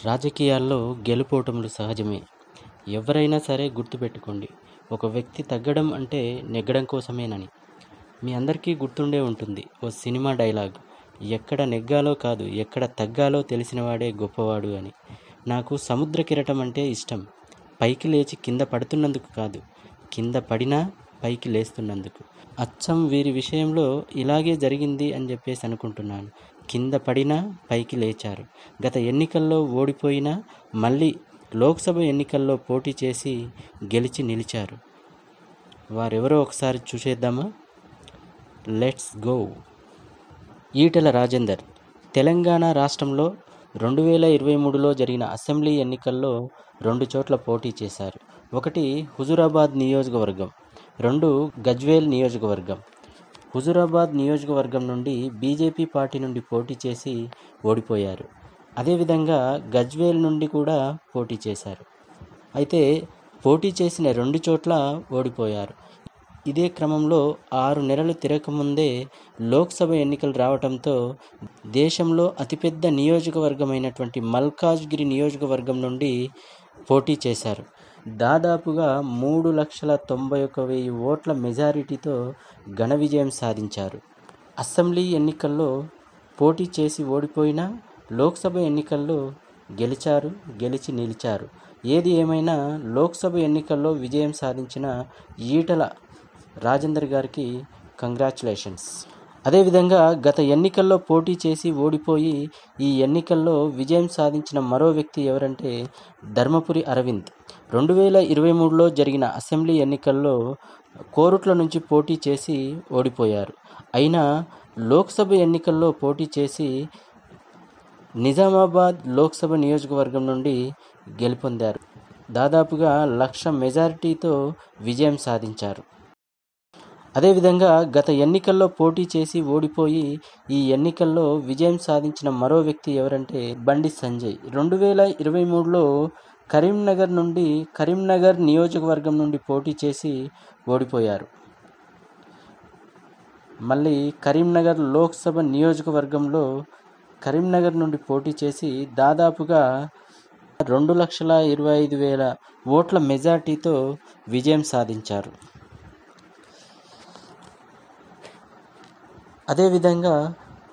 రాజకీయాల్లో గెలుపోటములు సహజమే. ఎవరైనా సరే గుర్తుపెట్టుకోండి. ఒక వ్యక్తి తగ్గడం అంటే నెగ్గడం కోసమేనని. మీ అందరికీ గుర్తుండే ఉంటుంది ఓ సినిమా డైలాగ్. ఎక్కడ నెగ్గాలో కాదు, ఎక్కడ తగ్గాలో తెలిసినవాడే గొప్పవాడు అని. నాకు సముద్ర కిరీటం అంటే ఇష్టం. పైకి లేచి కింద పడుతున్నందుకు కాదు, కింద పడినా పైకి లేస్తున్నందుకు. అచ్చం వీరి విషయంలో ఇలాగే జరిగింది అని చెప్పేసి అనుకుంటున్నాను. కింద పడినా పైకి లేచారు. గత ఎన్నికల్లో ఓడిపోయినా మళ్ళీ లోక్సభ ఎన్నికల్లో పోటీ చేసి గెలిచి నిలిచారు. వారెవరో ఒకసారి చూసేద్దామా? Let's go. ఈటెల రాజేందర్ తెలంగాణ రాష్ట్రంలో 2023లో జరిగిన అసెంబ్లీ ఎన్నికల్లో 2 చోట్ల పోటీ చేశారు. ఒకటి హుజూరాబాద్ నియోజకవర్గం, 2 గజ్వేల్ నియోజకవర్గం. హుజూరాబాద్ నియోజకవర్గం నుండి బీజేపీ పార్టీ నుండి పోటీ చేసి ఓడిపోయారు. అదేవిధంగా గజ్వేల్ నుండి కూడా పోటీ చేశారు. అయితే పోటీ చేసిన 2 చోట్ల ఓడిపోయారు. ఇదే క్రమంలో 6 నెలలు తిరగకముందే లోక్సభ ఎన్నికలు రావడంతో దేశంలో అతిపెద్ద నియోజకవర్గమైనటువంటి మల్కాజ్గిరి నియోజకవర్గం నుండి పోటీ చేశారు. దాదాపుగా 3,91,000 ఓట్ల మెజారిటీతో ఘన విజయం సాధించారు. అసెంబ్లీ ఎన్నికల్లో పోటీ చేసి ఓడిపోయినా లోక్సభ ఎన్నికల్లో గెలిచారు, గెలిచి నిలిచారు. ఏది ఏమైనా లోక్సభ ఎన్నికల్లో విజయం సాధించిన ఈటెల రాజేందర్ గారికి కంగ్రాచులేషన్స్. అదేవిధంగా గత ఎన్నికల్లో పోటీ చేసి ఓడిపోయి ఈ ఎన్నికల్లో విజయం సాధించిన మరో వ్యక్తి ఎవరంటే ధర్మపురి అరవింద్. 2023లో జరిగిన అసెంబ్లీ ఎన్నికల్లో కోరుట్ల నుంచి పోటీ చేసి ఓడిపోయారు. అయినా లోక్సభ ఎన్నికల్లో పోటీ చేసి నిజామాబాద్ లోక్సభ నియోజకవర్గం నుండి గెలుపొందారు. దాదాపుగా 1,00,000 మెజారిటీతో విజయం సాధించారు. అదేవిధంగా గత ఎన్నికల్లో పోటీ చేసి ఓడిపోయి ఈ ఎన్నికల్లో విజయం సాధించిన మరో వ్యక్తి ఎవరంటే బండి సంజయ్. 2023లో కరీంనగర్ నియోజకవర్గం నుండి పోటీ చేసి ఓడిపోయారు. మళ్ళీ కరీంనగర్ లోక్సభ నియోజకవర్గంలో కరీంనగర్ నుండి పోటీ చేసి దాదాపుగా 2,25,000 ఓట్ల మెజార్టీతో విజయం సాధించారు. అదేవిధంగా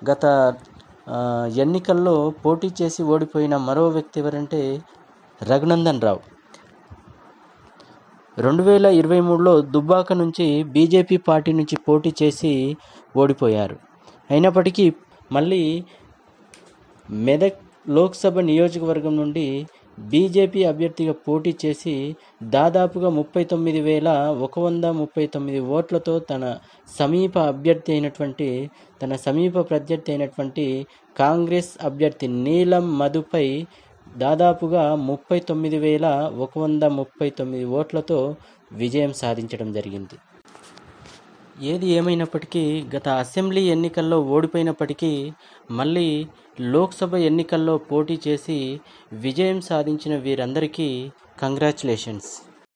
గత ఎన్నికల్లో పోటీ చేసి ఓడిపోయిన మరో వ్యక్తి ఎవరంటే రఘునందన్ రావు. 2023లో దుబ్బాక నుంచి బీజేపీ పార్టీ నుంచి పోటీ చేసి ఓడిపోయారు. అయినప్పటికీ మళ్ళీ మెదక్ లోక్సభ నియోజకవర్గం నుండి బీజేపీ అభ్యర్థిగా పోటీ చేసి దాదాపుగా 39,139 ఓట్లతో తన సమీప ప్రత్యర్థి అయినటువంటి కాంగ్రెస్ అభ్యర్థి నీలం మధుపై దాదాపుగా 39,139 ఓట్లతో విజయం సాధించడం జరిగింది. ఏది ఏమైనప్పటికీ గత అసెంబ్లీ ఎన్నికల్లో ఓడిపోయినప్పటికీ మళ్ళీ లోక్సభ ఎన్నికల్లో పోటీ చేసి విజయం సాధించిన వీరందరికీ కంగ్రాచులేషన్స్.